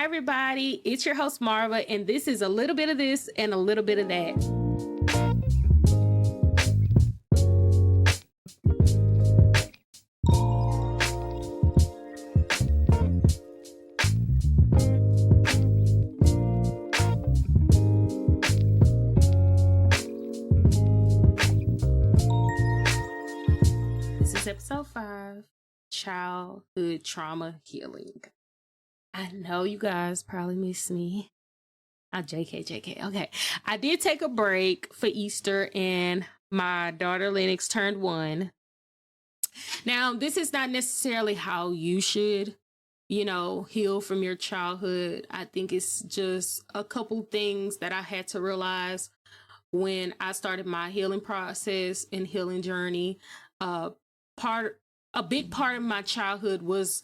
Hi, everybody. It's your host, Marva, and this is a little bit of this and a little bit of that. This is episode 5, Childhood Trauma Healing. I know you guys probably miss me. JK. Okay. I did take a break for Easter and my daughter Lennox turned 1. Now, this is not necessarily how you should, heal from your childhood. I think it's just a couple things that I had to realize when I started my healing process and healing journey. A big part of my childhood was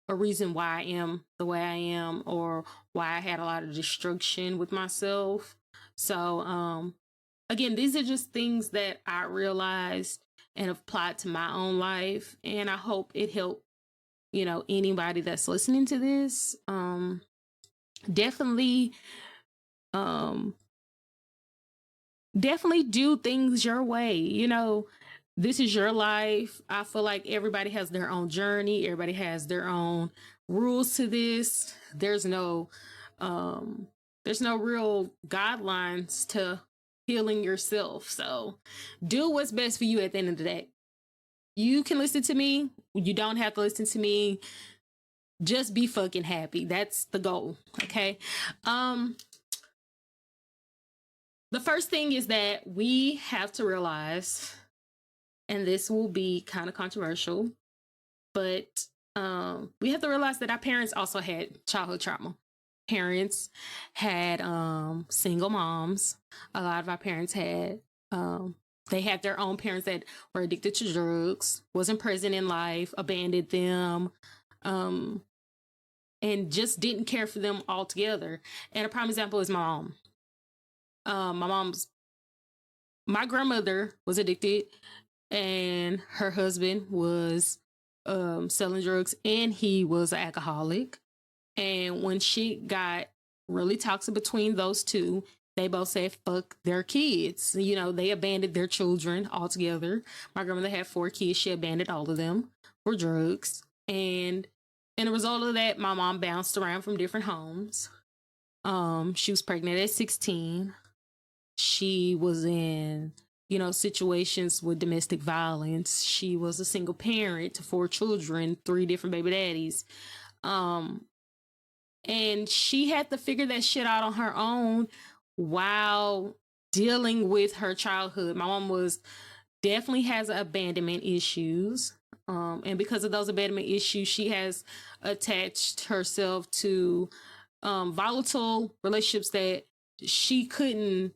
a reason why I am the way I am, or why I had a lot of destruction with myself. So, again, these are just things that I realized and applied to my own life. And I hope it helped, anybody that's listening to this. Definitely do things your way. This is your life. I feel like everybody has their own journey. Everybody has their own rules to this. There's no real guidelines to healing yourself. So do what's best for you at the end of the day. You can listen to me. You don't have to listen to me. Just be fucking happy. That's the goal. Okay. The first thing is that we have to realize, and this will be kind of controversial, but we have to realize that our parents also had childhood trauma. Parents had single moms. A lot of our parents had, they had their own parents that were addicted to drugs, wasn't present in life, abandoned them, and just didn't care for them altogether. And a prime example is my mom. My grandmother was addicted, and her husband was selling drugs, and he was an alcoholic. And when she got really toxic between those two, they both said, fuck their kids. They abandoned their children altogether. My grandmother had 4 kids. She abandoned all of them for drugs. And as a result of that, my mom bounced around from different homes. She was pregnant at 16. She was in, situations with domestic violence. She was a single parent to 4 children, 3 different baby daddies. And she had to figure that shit out on her own while dealing with her childhood. My mom definitely has abandonment issues. And because of those abandonment issues, she has attached herself to volatile relationships that she couldn't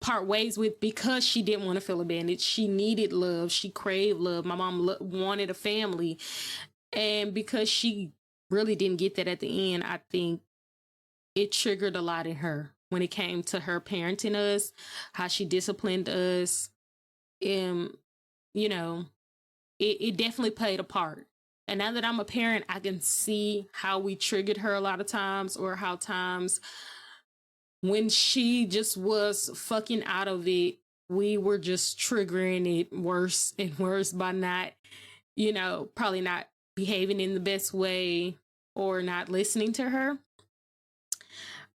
part ways with because she didn't want to feel abandoned. She needed love. She craved love. My mom wanted a family. And because she really didn't get that at the end, I think it triggered a lot in her when it came to her parenting us, how she disciplined us. It definitely played a part. And now that I'm a parent, I can see how we triggered her a lot of times, or how times when she just was fucking out of it, we were just triggering it worse and worse by not, probably not behaving in the best way or not listening to her.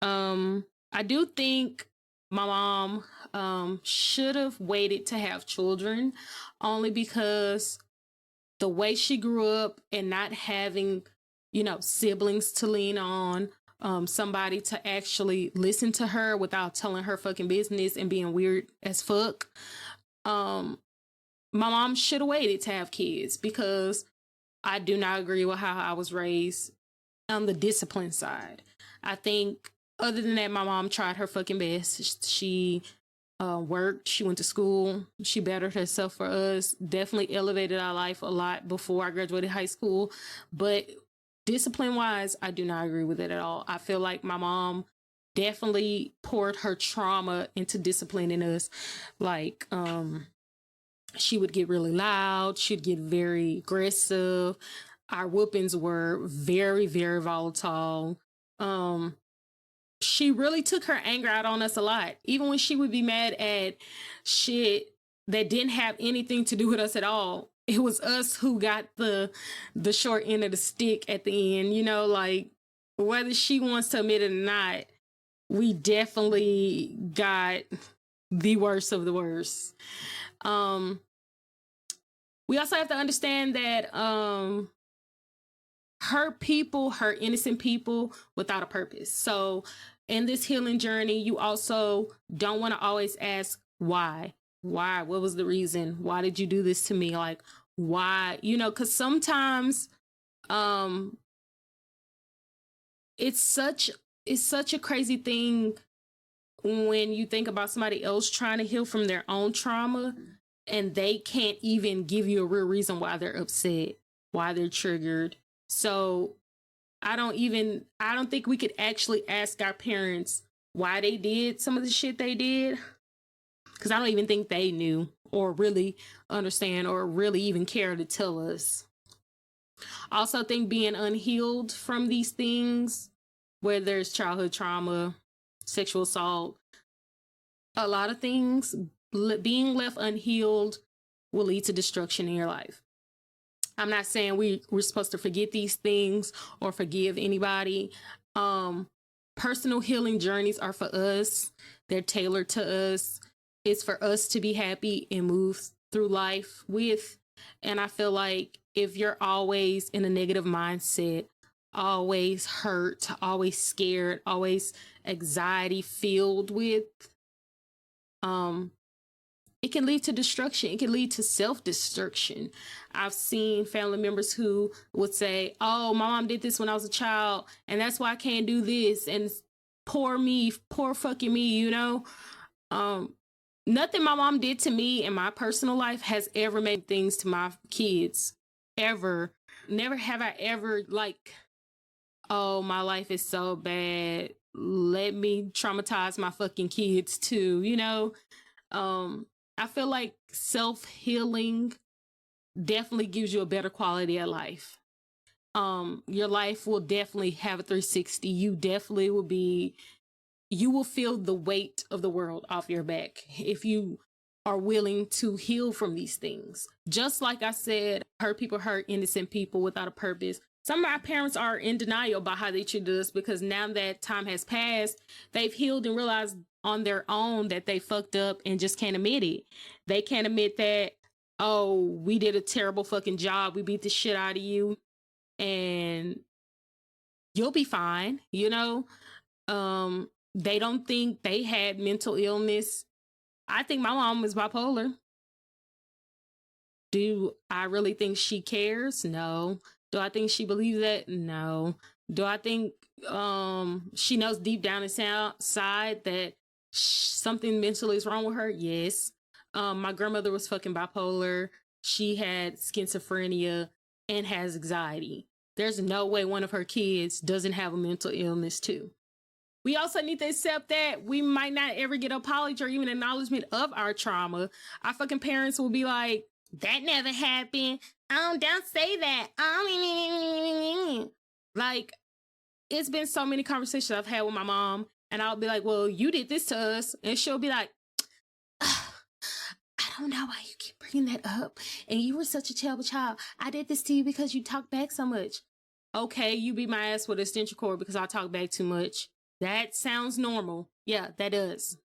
I do think my mom should have waited to have children, only because the way she grew up and not having, siblings to lean on, somebody to actually listen to her without telling her fucking business and being weird as fuck. My mom should have waited to have kids, because I do not agree with how I was raised on the discipline side. I think other than that, my mom tried her fucking best. She worked, she went to school, she bettered herself for us, definitely elevated our life a lot before I graduated high school. But discipline wise, I do not agree with it at all. I feel like my mom definitely poured her trauma into disciplining us. Like, she would get really loud. She'd get very aggressive. Our whoopings were very, very volatile. She really took her anger out on us a lot. Even when she would be mad at shit that didn't have anything to do with us at all, it was us who got the short end of the stick at the end. You know, like whether she wants to admit it or not, we definitely got the worst of the worst. We also have to understand that hurt people hurt innocent people without a purpose. So in this healing journey, you also don't want to always ask why. What was the reason? Why did you do this to me? Like, why? You know, because sometimes it's such a crazy thing when you think about somebody else trying to heal from their own trauma and they can't even give you a real reason why they're upset, why they're triggered. So I don't think we could actually ask our parents why they did some of the shit they did, because I don't even think they knew or really understand or really even care to tell us. I also think being unhealed from these things, whether it's childhood trauma, sexual assault, a lot of things, being left unhealed will lead to destruction in your life. I'm not saying we're supposed to forget these things or forgive anybody. Personal healing journeys are for us. They're tailored to us. It's for us to be happy and move through life with. And I feel like if you're always in a negative mindset, always hurt, always scared, always anxiety filled with, it can lead to destruction. It can lead to self-destruction. I've seen family members who would say, oh, my mom did this when I was a child, and that's why I can't do this. And poor me, poor fucking me, you know? Nothing my mom did to me in my personal life has ever made things to my kids. Ever. Never have I ever like, oh, my life is so bad. Let me traumatize my fucking kids too, you know? I feel like self-healing definitely gives you a better quality of life. Your life will definitely have a 360. You will feel the weight of the world off your back if you are willing to heal from these things. Just like I said, hurt people hurt innocent people without a purpose. Some of our parents are in denial about how they treated us because now that time has passed, they've healed and realized on their own that they fucked up and just can't admit it. They can't admit that, oh, we did a terrible fucking job. We beat the shit out of you and you'll be fine, you know? They don't think they had mental illness. I think my mom is bipolar. Do I really think she cares? No. Do I think she believes that? No. Do I think she knows deep down inside that something mentally is wrong with her? Yes. My grandmother was fucking bipolar. She had schizophrenia and has anxiety. There's no way one of her kids doesn't have a mental illness too. We also need to accept that we might not ever get an apology or even acknowledgement of our trauma. Our fucking parents will be like, that never happened. Don't say that. Like, it's been so many conversations I've had with my mom, and I'll be like, well, you did this to us. And she'll be like, I don't know why you keep bringing that up. And you were such a terrible child. I did this to you because you talk back so much. Okay, you beat my ass with an extension cord because I talk back too much. That sounds normal. Yeah, that does.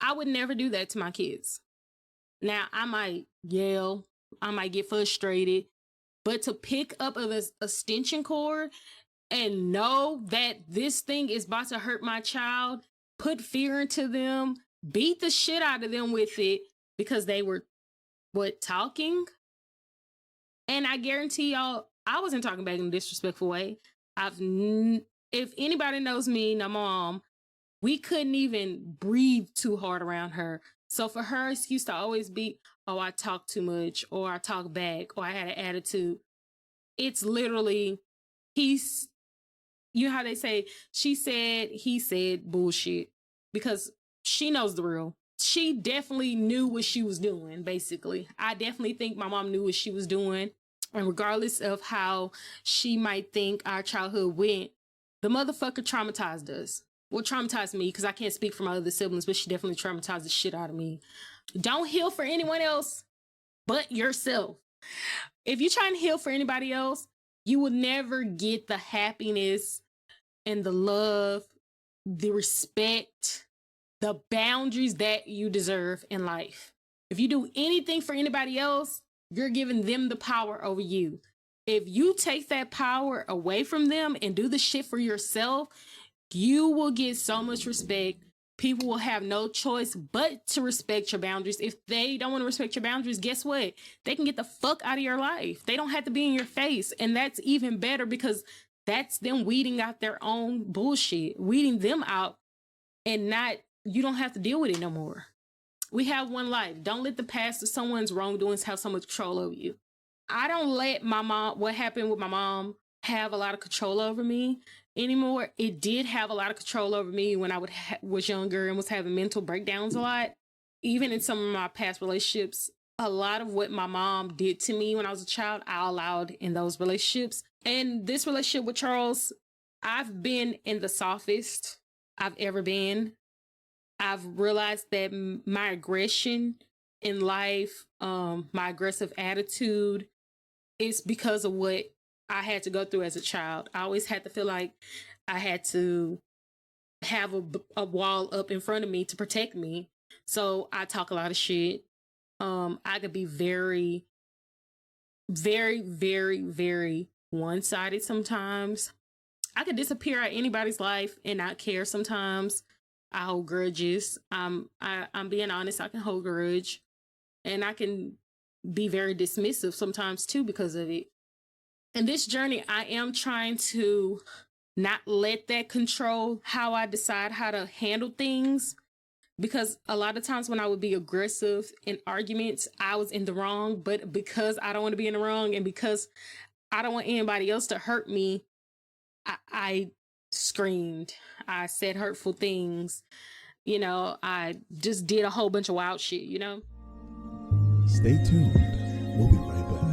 I would never do that to my kids. Now, I might yell. I might get frustrated. But to pick up an extension cord and know that this thing is about to hurt my child, put fear into them, beat the shit out of them with it because they were, talking? And I guarantee y'all, I wasn't talking back in a disrespectful way. If anybody knows me, my mom, we couldn't even breathe too hard around her. So for her excuse to always be, oh, I talk too much, or I talk back, or I had an attitude, it's literally, you know how they say, she said, he said bullshit, because she knows the real. She definitely knew what she was doing, basically. I definitely think my mom knew what she was doing. And regardless of how she might think our childhood went, the motherfucker traumatized us. Well, traumatized me, because I can't speak for my other siblings, but she definitely traumatized the shit out of me. Don't heal for anyone else but yourself. If you try and heal for anybody else, you will never get the happiness and the love, the respect, the boundaries that you deserve in life. If you do anything for anybody else, you're giving them the power over you. If you take that power away from them and do the shit for yourself, you will get so much respect. People will have no choice but to respect your boundaries. If they don't want to respect your boundaries, guess what? They can get the fuck out of your life. They don't have to be in your face. And that's even better, because that's them weeding out their own bullshit, weeding them out, and not, you don't have to deal with it no more. We have one life. Don't let the past of someone's wrongdoings have so much control over you. I don't let my mom, what happened with my mom, have a lot of control over me anymore. It did have a lot of control over me when I was younger and was having mental breakdowns a lot. Even in some of my past relationships, a lot of what my mom did to me when I was a child, I allowed in those relationships. And this relationship with Charles, I've been in the softest I've ever been. I've realized that my aggression in life, my aggressive attitude, is because of what I had to go through as a child. I always had to feel like I had to have a wall up in front of me to protect me. So I talk a lot of shit. I could be very, very, very, very one-sided sometimes. I could disappear at anybody's life and not care sometimes. I hold grudges. I'm being honest. I can hold grudge, and I can be very dismissive sometimes too because of it. In this journey, I am trying to not let that control how I decide how to handle things, because a lot of times when I would be aggressive in arguments, I was in the wrong. But because I don't want to be in the wrong, and because I don't want anybody else to hurt me, I screamed. I said hurtful things. I just did a whole bunch of wild shit, Stay tuned. We'll be right back.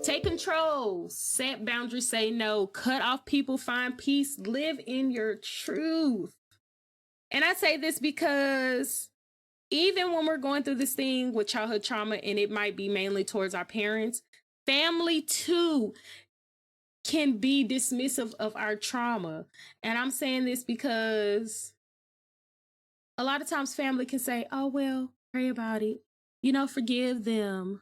Take control. Set boundaries. Say no. Cut off people. Find peace. Live in your truth. And I say this because even when we're going through this thing with childhood trauma, and it might be mainly towards our parents, family too can be dismissive of our trauma. And I'm saying this because a lot of times family can say, oh, well, pray about it. Forgive them.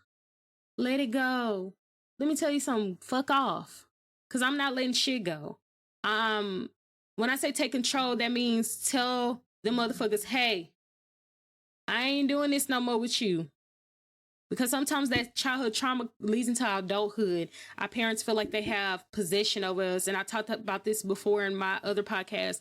Let it go. Let me tell you something, fuck off. Because I'm not letting shit go. When I say take control, that means tell them motherfuckers, hey, I ain't doing this no more with you. Because sometimes that childhood trauma leads into our adulthood. Our parents feel like they have possession over us. And I talked about this before in my other podcast.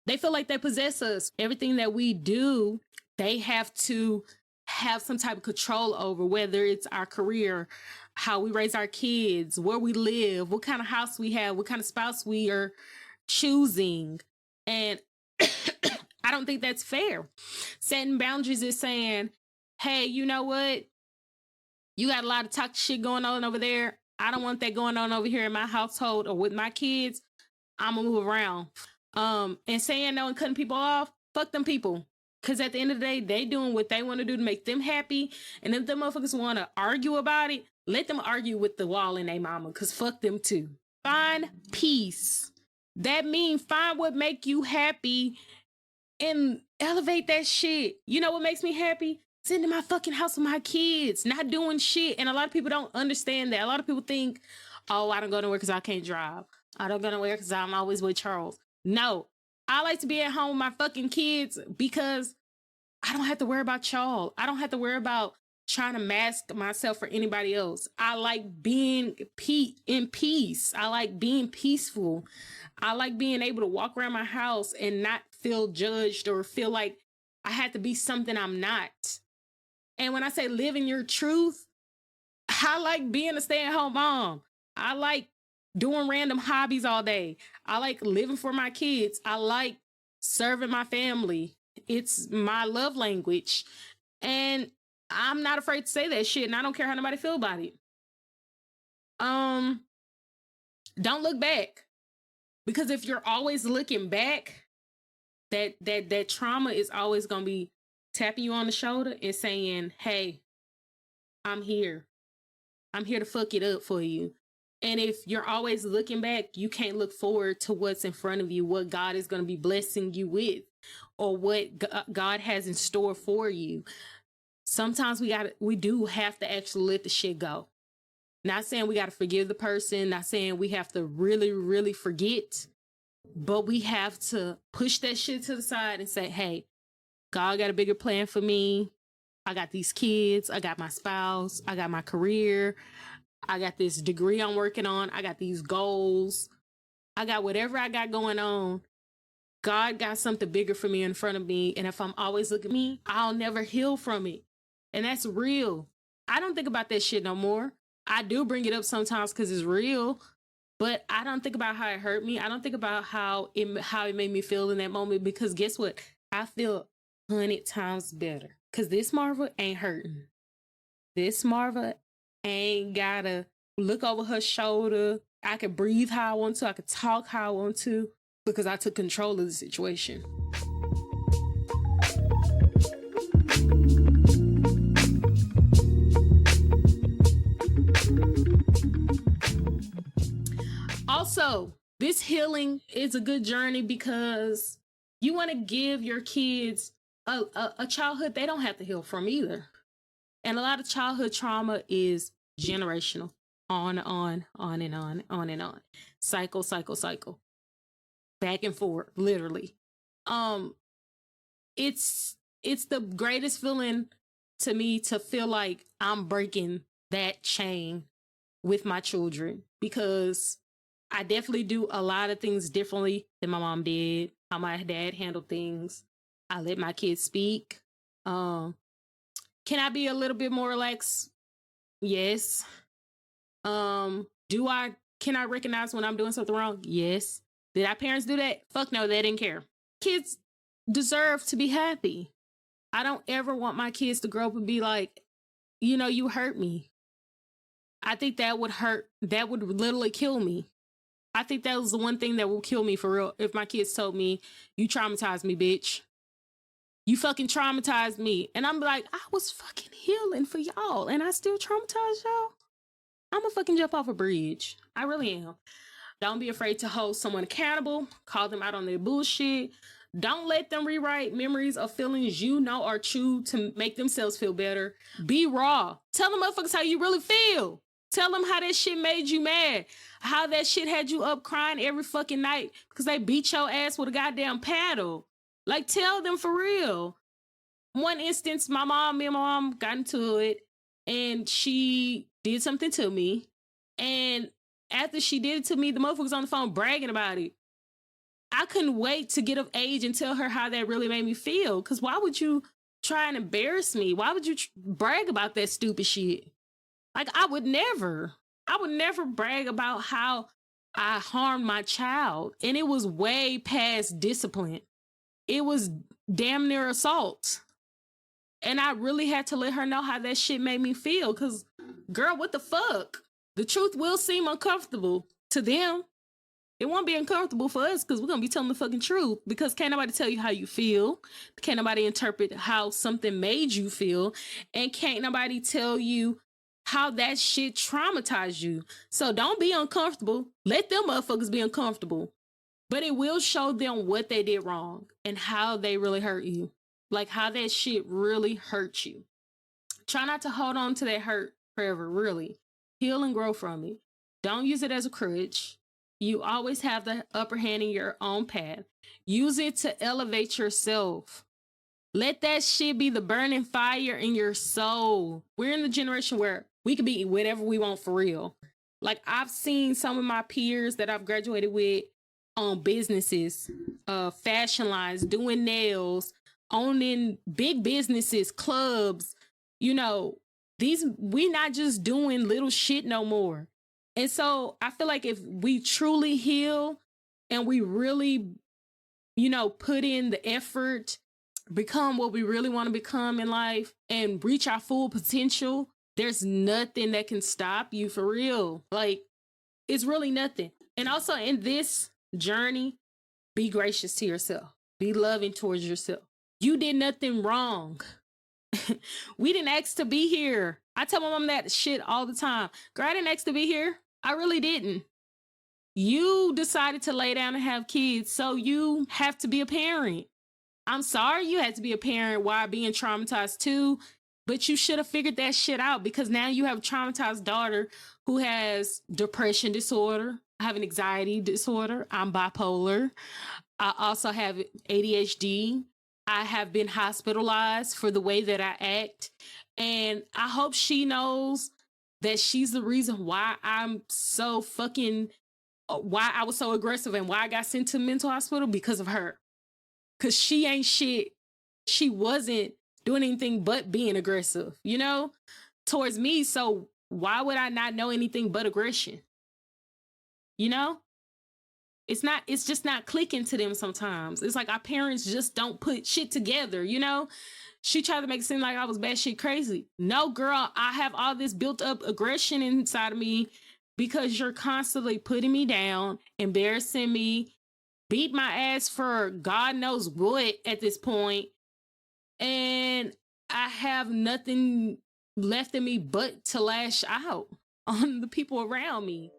They feel like they possess us. Everything that we do, they have to have some type of control over, whether it's our career, how we raise our kids, where we live, what kind of house we have, what kind of spouse we are choosing. And I don't think that's fair. Setting boundaries is saying, hey, you know what? You got a lot of toxic shit going on over there. I don't want that going on over here in my household or with my kids. I'm gonna move around. And saying no and cutting people off, fuck them people. Because at the end of the day, they doing what they want to do to make them happy. And if them motherfuckers want to argue about it, let them argue with the wall in their mama. Because fuck them too. Find peace. That means find what make you happy and elevate that shit. You know what makes me happy? Sitting in my fucking house with my kids, not doing shit. And a lot of people don't understand that. A lot of people think, oh, I don't go nowhere because I can't drive. I don't go nowhere because I'm always with Charles. No, I like to be at home with my fucking kids because I don't have to worry about y'all. I don't have to worry about trying to mask myself for anybody else. I like being in peace. I like being peaceful. I like being able to walk around my house and not feel judged or feel like I had to be something I'm not. And when I say live in your truth, I like being a stay-at-home mom. I like doing random hobbies all day. I like living for my kids. I like serving my family. It's my love language. And I'm not afraid to say that shit, and I don't care how nobody feel about it. Don't look back. Because if you're always looking back, that trauma is always gonna be tapping you on the shoulder and saying, hey, I'm here. I'm here to fuck it up for you. And if you're always looking back, you can't look forward to what's in front of you, what God is going to be blessing you with, or what God has in store for you. Sometimes we do have to actually let the shit go. Not saying we got to forgive the person, not saying we have to really, really forget, but we have to push that shit to the side and say, hey, God got a bigger plan for me. I got these kids. I got my spouse. I got my career. I got this degree I'm working on. I got these goals. I got whatever I got going on. God got something bigger for me in front of me. And if I'm always looking at me, I'll never heal from it. And that's real. I don't think about that shit no more. I do bring it up sometimes because it's real, but I don't think about how it hurt me. I don't think about how it made me feel in that moment, because guess what? I feel 100 times better because this Marva ain't hurting. This Marva ain't gotta look over her shoulder. I can breathe how I want to. I can talk how I want to because I took control of the situation. Also, this healing is a good journey because you want to give your kids a childhood they don't have to heal from either. And a lot of childhood trauma is generational. On and on. Cycle. Back and forth, literally. It's the greatest feeling to me to feel like I'm breaking that chain with my children, because I definitely do a lot of things differently than my mom did, how my dad handled things. I let my kids speak. Can I be a little bit more relaxed? Yes. Can I recognize when I'm doing something wrong? Yes. Did our parents do that? Fuck no, they didn't care. Kids deserve to be happy. I don't ever want my kids to grow up and be like, you hurt me. I think that would hurt. That would literally kill me. I think that was the one thing that will kill me for real. If my kids told me, you traumatized me, bitch. You fucking traumatized me. And I'm like, I was fucking healing for y'all, and I still traumatized y'all. I'm gonna fucking jump off a bridge. I really am. Don't be afraid to hold someone accountable. Call them out on their bullshit. Don't let them rewrite memories of feelings you know are true to make themselves feel better. Be raw. Tell them motherfuckers how you really feel. Tell them how that shit made you mad. How that shit had you up crying every fucking night because they beat your ass with a goddamn paddle. Like, tell them for real. One instance, me and my mom got into it, and she did something to me. And after she did it to me, the motherfucker's on the phone bragging about it. I couldn't wait to get of age and tell her how that really made me feel. Because why would you try and embarrass me? Why would you brag about that stupid shit? Like, I would never brag about how I harmed my child. And it was way past discipline. It was damn near assault. And I really had to let her know how that shit made me feel. Because, girl, what the fuck? The truth will seem uncomfortable to them. It won't be uncomfortable for us because we're going to be telling the fucking truth. Because can't nobody tell you how you feel. Can't nobody interpret how something made you feel. And can't nobody tell you how that shit traumatized you. So don't be uncomfortable. Let them motherfuckers be uncomfortable. But it will show them what they did wrong and how they really hurt you. Like, how that shit really hurt you. Try not to hold on to that hurt forever, really. Heal and grow from it. Don't use it as a crutch. You always have the upper hand in your own path. Use it to elevate yourself. Let that shit be the burning fire in your soul. We're in the generation where we can be whatever we want for real. Like, I've seen some of my peers that I've graduated with on businesses, fashion lines, doing nails, owning big businesses, clubs. We not just doing little shit no more. And so I feel like if we truly heal and we really, put in the effort, become what we really want to become in life and reach our full potential, there's nothing that can stop you, for real. Like, it's really nothing. And also in this journey, be gracious to yourself. Be loving towards yourself. You did nothing wrong. We didn't ask to be here. I tell my mom that shit all the time. Girl, I didn't ask to be here. I really didn't. You decided to lay down and have kids, so you have to be a parent. I'm sorry you had to be a parent while being traumatized too, but you should have figured that shit out, because now you have a traumatized daughter who has depression disorder. I have an anxiety disorder. I'm bipolar. I also have ADHD. I have been hospitalized for the way that I act. And I hope she knows that she's the reason why I'm so fucking, why I was so aggressive and why I got sent to mental hospital, because of her. Because she ain't shit. She wasn't doing anything but being aggressive, towards me. So why would I not know anything but aggression? It's just not clicking to them sometimes. It's like our parents just don't put shit together, She tried to make it seem like I was batshit crazy. No, girl, I have all this built up aggression inside of me because you're constantly putting me down, embarrassing me, beat my ass for God knows what at this point. And I have nothing left in me but to lash out on the people around me.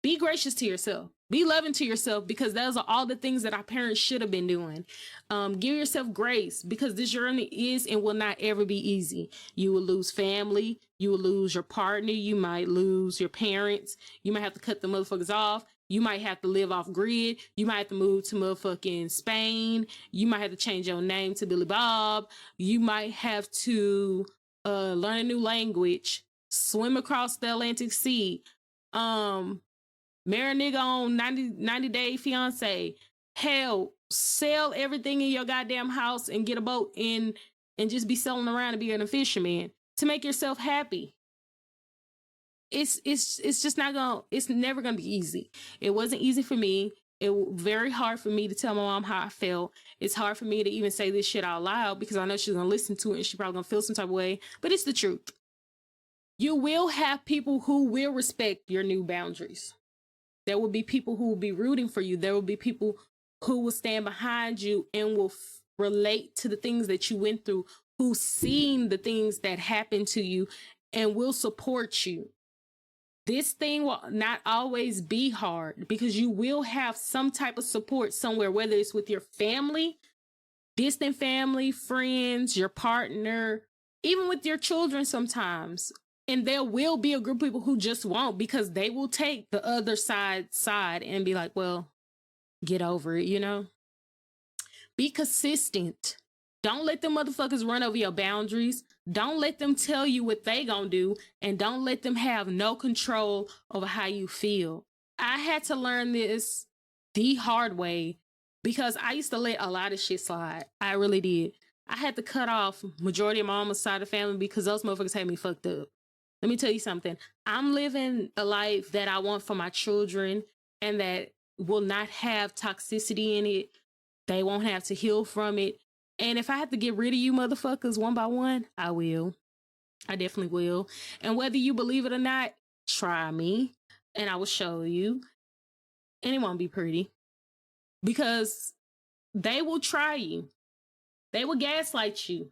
Be gracious to yourself. Be loving to yourself, because those are all the things that our parents should have been doing. Give yourself grace, because this journey is and will not ever be easy. You will lose family. You will lose your partner. You might lose your parents. You might have to cut the motherfuckers off. You might have to live off grid. You might have to move to motherfucking Spain. You might have to change your name to Billy Bob. You might have to learn a new language, swim across the Atlantic Sea, marry a nigga on 90 Day Fiance. Hell, sell everything in your goddamn house and get a boat and just be selling around and being a fisherman to make yourself happy. It's just not gonna, it's never gonna be easy. It wasn't easy for me. It was very hard for me to tell my mom how I felt. It's hard for me to even say this shit out loud, because I know she's gonna listen to it and she's probably gonna feel some type of way, but it's the truth. You will have people who will respect your new boundaries. There will be people who will be rooting for you. There will be people who will stand behind you and will relate to the things that you went through, who've seen the things that happened to you and will support you. This thing will not always be hard, because you will have some type of support somewhere, whether it's with your family, distant family, friends, your partner, even with your children sometimes. And there will be a group of people who just won't, because they will take the other side and be like, well, get over it, Be consistent. Don't let them motherfuckers run over your boundaries. Don't let them tell you what they gonna do, and don't let them have no control over how you feel. I had to learn this the hard way, because I used to let a lot of shit slide. I really did. I had to cut off majority of my mama's side of the family because those motherfuckers had me fucked up. Let me tell you something. I'm living a life that I want for my children, and that will not have toxicity in it. They won't have to heal from it. And if I have to get rid of you motherfuckers one by one, I will. I definitely will. And whether you believe it or not, try me and I will show you. And it won't be pretty, because they will try you. They will gaslight you.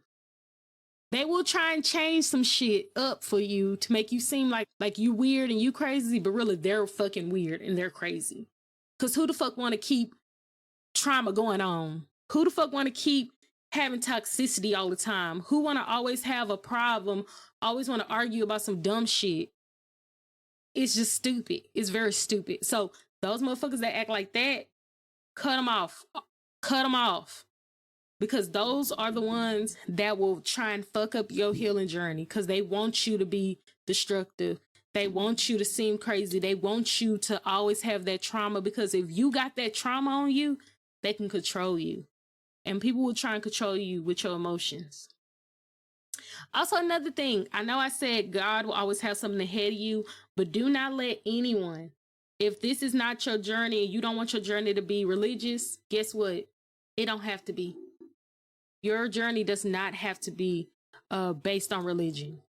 They will try and change some shit up for you to make you seem like you weird and you crazy, but really they're fucking weird and they're crazy. Because who the fuck want to keep trauma going on? Who the fuck want to keep having toxicity all the time? Who want to always have a problem, always want to argue about some dumb shit? It's just stupid. It's very stupid. So those motherfuckers that act like that, cut them off. Cut them off. Because those are the ones that will try and fuck up your healing journey, because they want you to be destructive. They want you to seem crazy. They want you to always have that trauma, because if you got that trauma on you, they can control you. And people will try and control you with your emotions. Also, another thing, I know I said God will always have something ahead of you, but do not let anyone, if this is not your journey and you don't want your journey to be religious, guess what? It don't have to be. Your journey does not have to be based on religion.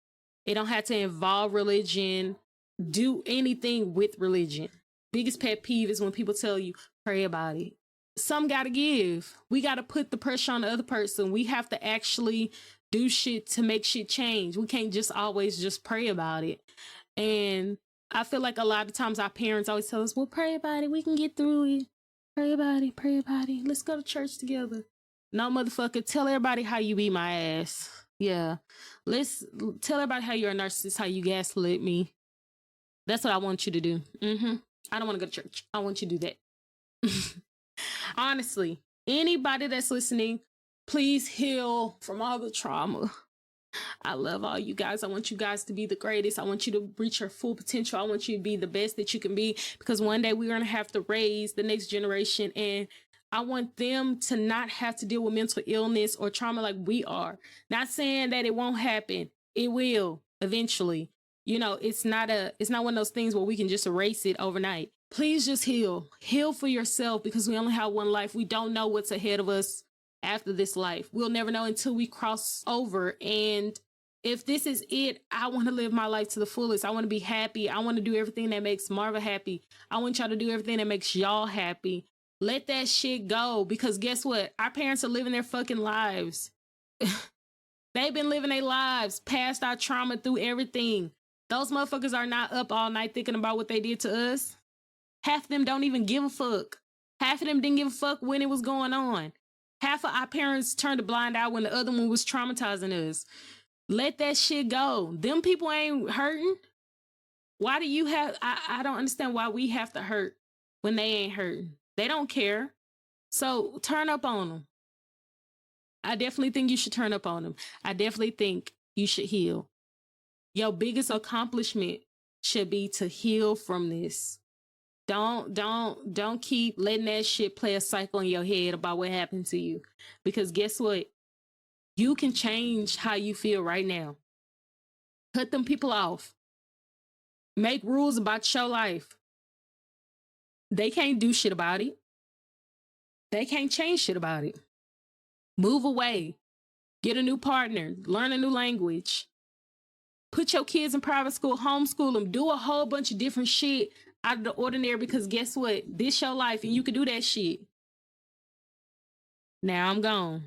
It don't have to involve religion. Do anything with religion. Biggest pet peeve is when people tell you, pray about it. Some got to give. We got to put the pressure on the other person. We have to actually do shit to make shit change. We can't just always just pray about it. And I feel like a lot of times our parents always tell us, well, pray about it. We can get through it. Pray about it. Pray about it. Let's go to church together. No, motherfucker. Tell everybody how you beat my ass. Yeah. Let's tell everybody how you're a narcissist, how you gaslit me. That's what I want you to do. I don't want to go to church. I want you to do that. Honestly, anybody that's listening, please heal from all the trauma. I love all you guys. I want you guys to be the greatest. I want you to reach your full potential. I want you to be the best that you can be, because one day we're going to have to raise the next generation, and I want them to not have to deal with mental illness or trauma like we are. Not saying that it won't happen. It will eventually. You know, it's not one of those things where we can just erase it overnight. Please just heal. Heal for yourself, because we only have one life. We don't know what's ahead of us after this life. We'll never know until we cross over. And if this is it, I want to live my life to the fullest. I want to be happy. I want to do everything that makes Marva happy. I want y'all to do everything that makes y'all happy. Let that shit go, because guess what? Our parents are living their fucking lives. They've been living their lives past our trauma, through everything. Those motherfuckers are not up all night thinking about what they did to us. Half of them don't even give a fuck. Half of them didn't give a fuck when it was going on. Half of our parents turned a blind eye when the other one was traumatizing us. Let that shit go. Them people ain't hurting. Why do you have... I don't understand why we have to hurt when they ain't hurting. They don't care. So turn up on them. I definitely think you should turn up on them. I definitely think you should heal. Your biggest accomplishment should be to heal from this. Don't keep letting that shit play a cycle in your head about what happened to you. Because guess what? You can change how you feel right now. Cut them people off. Make rules about your life. They can't do shit about it. They can't change shit about it. Move away. Get a new partner. Learn a new language. Put your kids in private school. Homeschool them. Do a whole bunch of different shit out of the ordinary, because guess what? This your life and you can do that shit. Now I'm gone.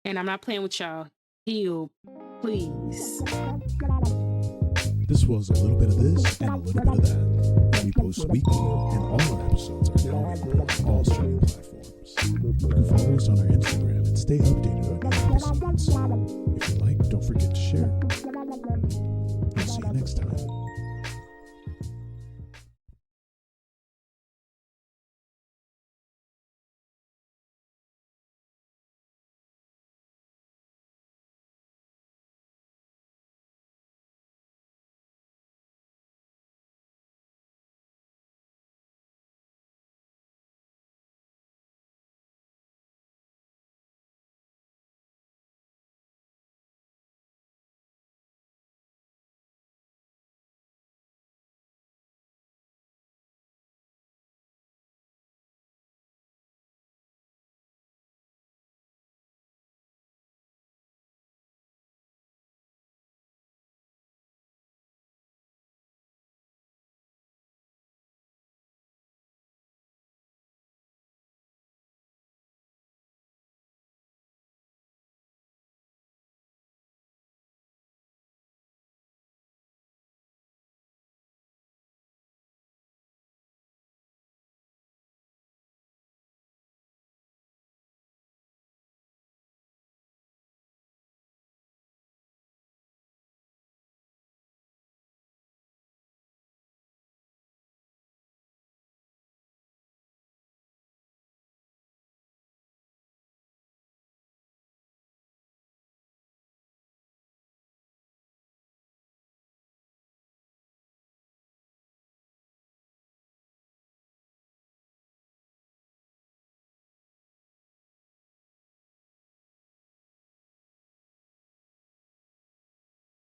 And I'm not playing with y'all. Heal, please. This was a little bit of this and a little bit of that. We post weekly, and all our episodes are now available on all streaming platforms. You can follow us on our Instagram and stay updated on new episodes. If you like, don't forget to